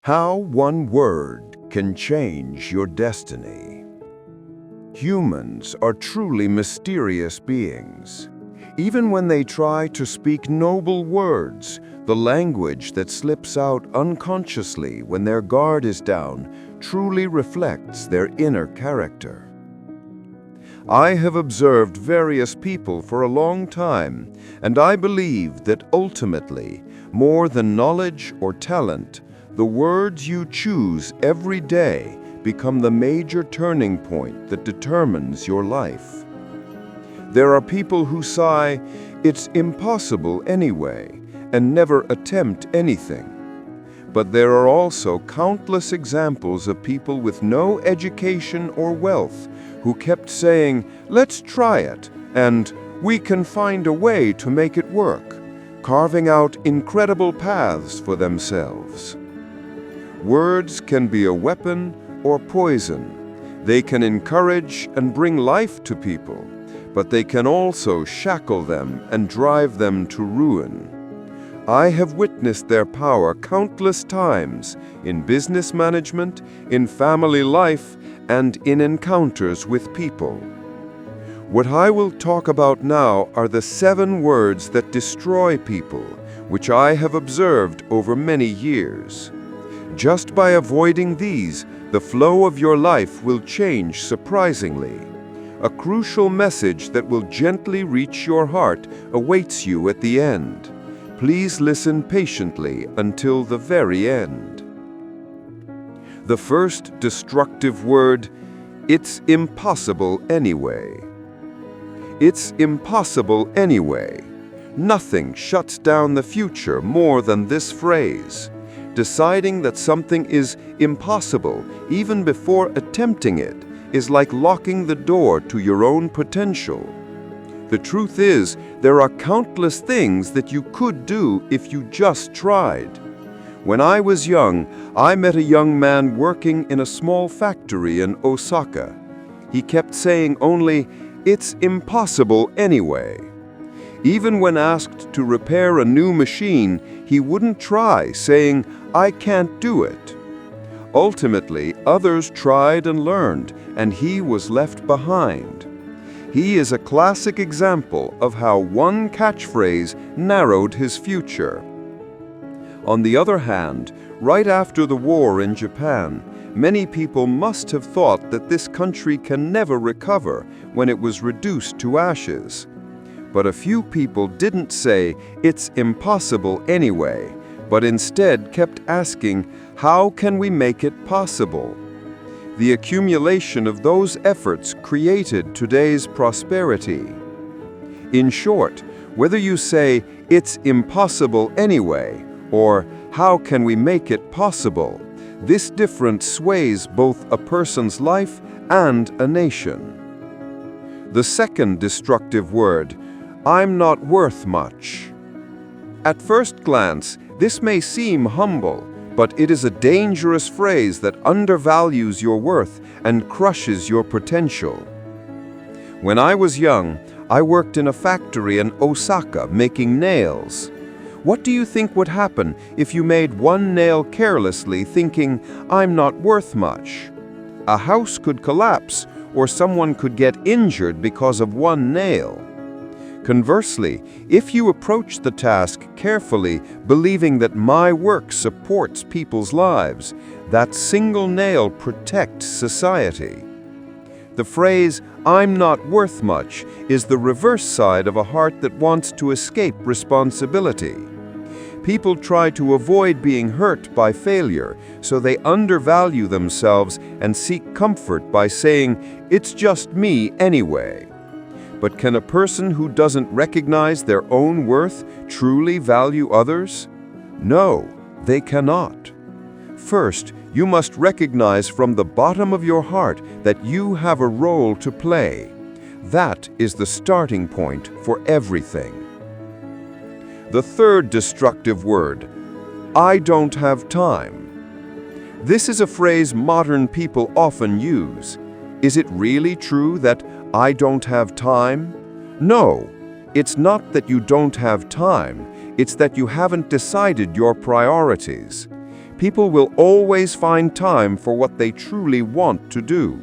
How one word can change your destiny. Humans are truly mysterious beings. Even when they try to speak noble words, the language that slips out unconsciously when their guard is down truly reflects their inner character. I have observed various people for a long time, and I believe that ultimately, more than knowledge or talent, the words you choose every day become the major turning point that determines your life. There are people who sigh, "It's impossible anyway," and never attempt anything. But there are also countless examples of people with no education or wealth who kept saying, "Let's try it," and "We can find a way to make it work," carving out incredible paths for themselves. Words can be a weapon or poison. They can encourage and bring life to people, but they can also shackle them and drive them to ruin. I have witnessed their power countless times in business management, in family life, and in encounters with people. What I will talk about now are the 7 words that destroy people, which I have observed over many years. Just by avoiding these, the flow of your life will change surprisingly. A crucial message that will gently reach your heart awaits you at the end. Please listen patiently until the very end. The first destructive word, "It's impossible anyway." It's impossible anyway. Nothing shuts down the future more than this phrase. Deciding that something is impossible even before attempting it is like locking the door to your own potential. The truth is, there are countless things that you could do if you just tried. When I was young, I met a young man working in a small factory in Osaka. He kept saying only, "It's impossible anyway." Even when asked to repair a new machine, he wouldn't try, saying, "I can't do it." Ultimately, others tried and learned, and he was left behind. He is a classic example of how one catchphrase narrowed his future. On the other hand, right after the war in Japan, many people must have thought that this country can never recover when it was reduced to ashes. But a few people didn't say, "It's impossible anyway," but instead kept asking, "How can we make it possible?" The accumulation of those efforts created today's prosperity. In short, whether you say, "It's impossible anyway," or "How can we make it possible?" this difference sways both a person's life and a nation. The second destructive word, "I'm not worth much." At first glance, this may seem humble, but it is a dangerous phrase that undervalues your worth and crushes your potential. When I was young, I worked in a factory in Osaka making nails. What do you think would happen if you made one nail carelessly thinking, "I'm not worth much"? A house could collapse, or someone could get injured because of one nail. Conversely, if you approach the task carefully, believing that my work supports people's lives, that single nail protects society. The phrase, "I'm not worth much," is the reverse side of a heart that wants to escape responsibility. People try to avoid being hurt by failure, so they undervalue themselves and seek comfort by saying, "It's just me anyway." But can a person who doesn't recognize their own worth truly value others? No, they cannot. First, you must recognize from the bottom of your heart that you have a role to play. That is the starting point for everything. The third destructive word, "I don't have time." This is a phrase modern people often use. Is it really true that "I don't have time"? No, it's not that you don't have time, it's that you haven't decided your priorities. People will always find time for what they truly want to do.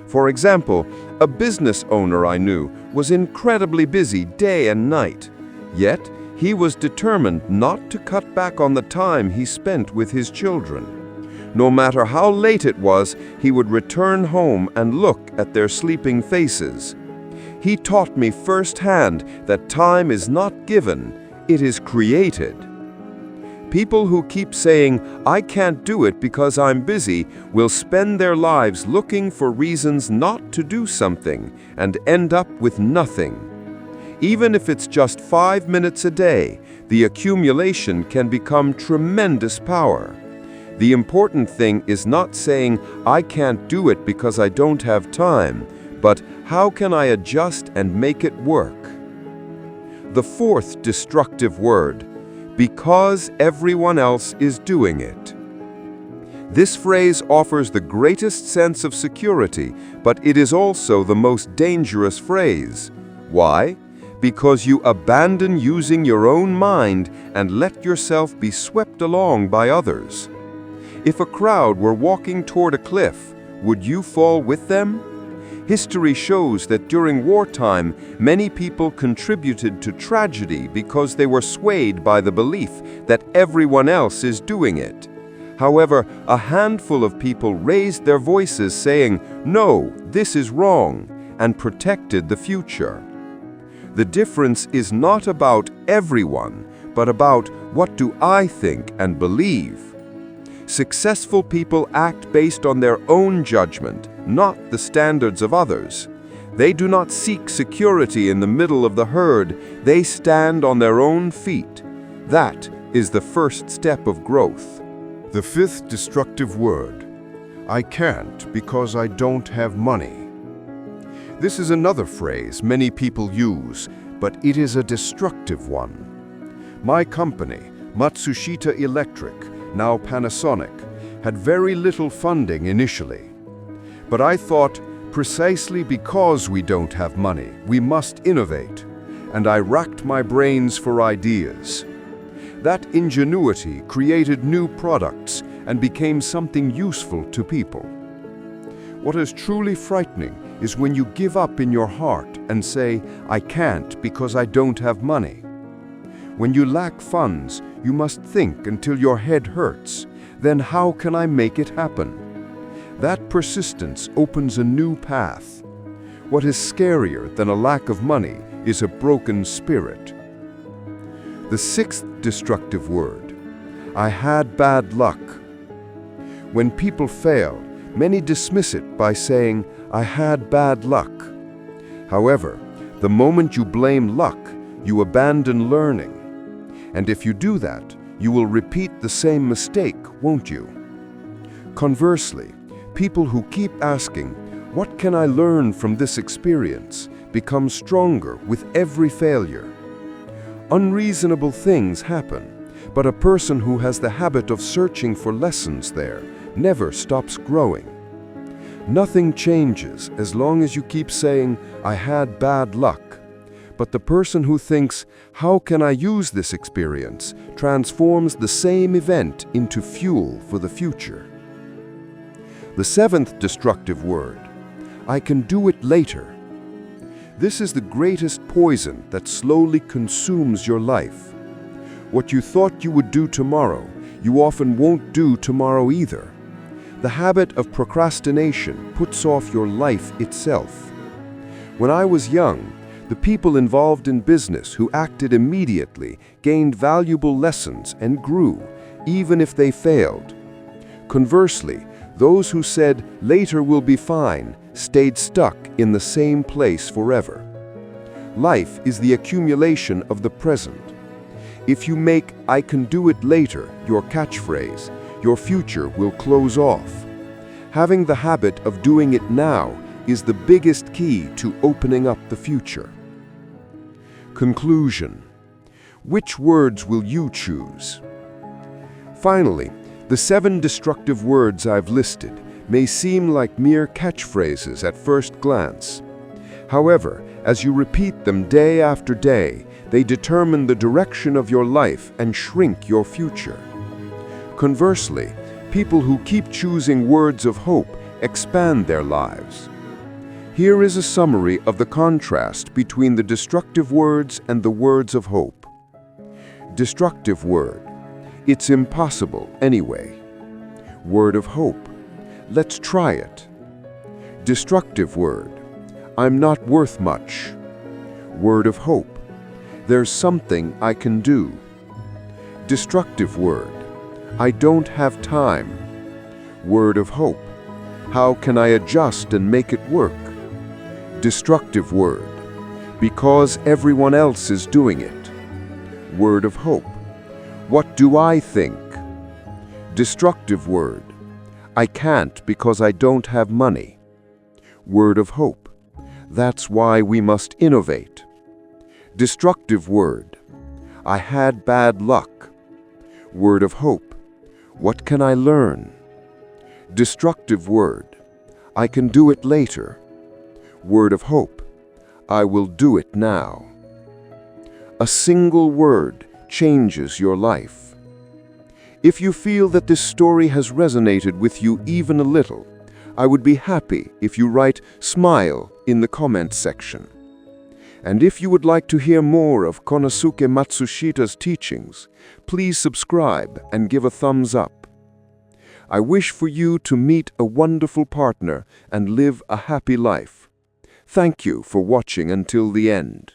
For example, a business owner I knew was incredibly busy day and night, yet he was determined not to cut back on the time he spent with his children. No matter how late it was, he would return home and look at their sleeping faces. He taught me firsthand that time is not given, it is created. People who keep saying, "I can't do it because I'm busy," will spend their lives looking for reasons not to do something and end up with nothing. Even if it's just 5 minutes a day, the accumulation can become tremendous power. The important thing is not saying, "I can't do it because I don't have time," but how can I adjust and make it work? The fourth destructive word, because everyone else is doing it. This phrase offers the greatest sense of security, but it is also the most dangerous phrase. Why? Because you abandon using your own mind and let yourself be swept along by others. If a crowd were walking toward a cliff, would you fall with them? History shows that during wartime, many people contributed to tragedy because they were swayed by the belief that everyone else is doing it. However, a handful of people raised their voices saying, "No, this is wrong," and protected the future. The difference is not about everyone, but about what do I think and believe. Successful people act based on their own judgment, not the standards of others. They do not seek security in the middle of the herd, they stand on their own feet. That is the first step of growth. The fifth destructive word, I can't because I don't have money. This is another phrase many people use, but it is a destructive one. My company, Matsushita Electric, now Panasonic, had very little funding initially. But I thought, precisely because we don't have money, we must innovate, and I racked my brains for ideas. That ingenuity created new products and became something useful to people. What is truly frightening is when you give up in your heart and say, "I can't because I don't have money." When you lack funds, you must think until your head hurts. Then how can I make it happen? That persistence opens a new path. What is scarier than a lack of money is a broken spirit. The sixth destructive word, I had bad luck. When people fail, many dismiss it by saying, "I had bad luck." However, the moment you blame luck, you abandon learning. And if you do that, you will repeat the same mistake, won't you? Conversely, people who keep asking, "What can I learn from this experience?" become stronger with every failure. Unreasonable things happen, but a person who has the habit of searching for lessons there never stops growing. Nothing changes as long as you keep saying, "I had bad luck." But the person who thinks, "How can I use this experience?" transforms the same event into fuel for the future. The seventh destructive word, I can do it later. This is the greatest poison that slowly consumes your life. What you thought you would do tomorrow, you often won't do tomorrow either. The habit of procrastination puts off your life itself. When I was young, the people involved in business who acted immediately gained valuable lessons and grew, even if they failed. Conversely, those who said, "Later will be fine," stayed stuck in the same place forever. Life is the accumulation of the present. If you make "I can do it later" your catchphrase, your future will close off. Having the habit of doing it now is the biggest key to opening up the future. Conclusion. Which words will you choose? Finally, the 7 destructive words I've listed may seem like mere catchphrases at first glance. However, as you repeat them day after day, they determine the direction of your life and shrink your future. Conversely, people who keep choosing words of hope expand their lives. Here is a summary of the contrast between the destructive words and the words of hope. Destructive word: it's impossible anyway. Word of hope: let's try it. Destructive word: I'm not worth much. Word of hope: there's something I can do. Destructive word: I don't have time. Word of hope: how can I adjust and make it work? Destructive word: because everyone else is doing it. Word of hope: what do I think? Destructive word: I can't because I don't have money. Word of hope: that's why we must innovate. Destructive word: I had bad luck. Word of hope: what can I learn? Destructive word: I can do it later. Word of hope: I will do it now. A single word changes your life. If you feel that this story has resonated with you even a little, I would be happy if you write "smile" in the comments section. And if you would like to hear more of Konosuke Matsushita's teachings, please subscribe and give a thumbs up. I wish for you to meet a wonderful partner and live a happy life. Thank you for watching until the end.